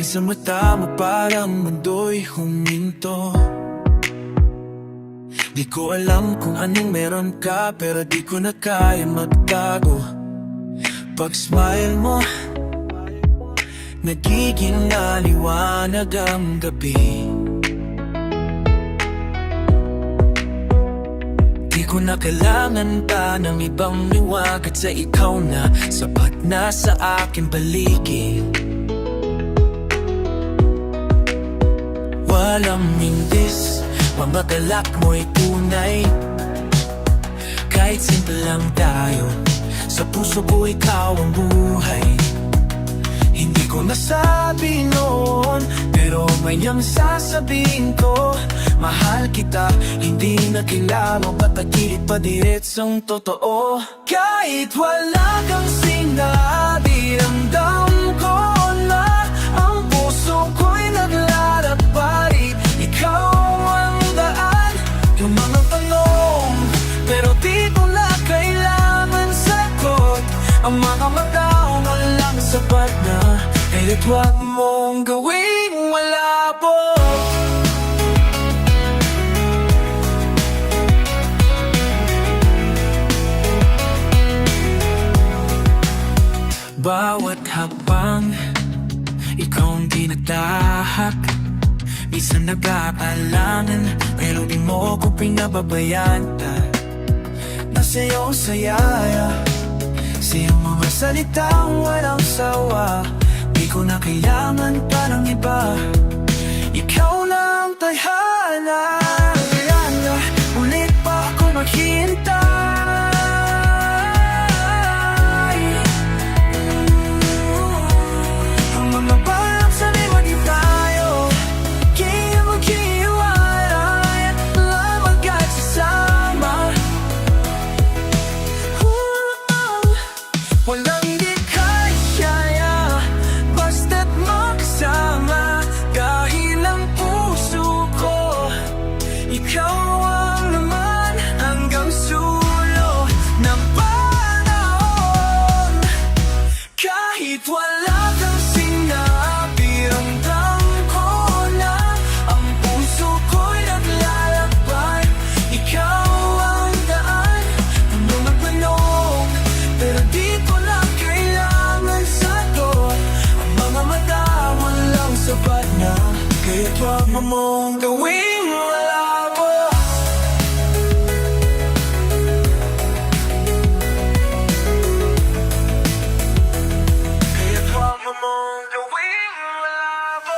sa mata mo parang mundo'y huminto. Di ko alam kung anong meron ka, pero di ko na kaya magtago. Pag smile mo, nagiging maliwanag ang gabi. Di ko na kailangan pa ng ibang liwanag, at sa ikaw na sapat na sa aking paligid. Walang mintis, mga galak mo'y tunay. Kahit simple lang tayo, sa puso ko ikaw ang buhay. Hindi ko nasabi noon, pero ngayong sasabihin ko, mahal kita, hindi na kailangan patagilid pa diretsong totoo. Kahit wala kang sinabi, ramdam ko na ang puso ko'y naglalakbay. Ikaw ang daan, yung mga tanong, pero di ko na kailangan sagot. Ang mga matao na lang sapat na, kahit huwag mong gawing malabo. Bawat habang ikaw ang dinadahak, minsan nag-aalangan, pero di mo ko pinababayaan. Nasa iyong saya, sa iyong mga salitang walang sawa. Di ko na kailangan pa ng iba, ikaw na ang tadhana. Kaya na ulit pa ako maghihintay. Ang mga parang saliwa di tayo, kaya maghihiwalay at lang magkasama. Walang di kaya, basta't makasama. Dahil ang puso ko, ikaw ang laman hanggang sulo ng panahon. Kahit wala kang sinabi, ramdam ko na ang puso ko'y naglalakbay. Ikaw ang daan, ang mga tanong, pero di ko na kailangan sagot. Ang mga mata walang sapat na, kaya't huwag mo mong gawing malabo. Kaya't huwag mo mong gawing malabo.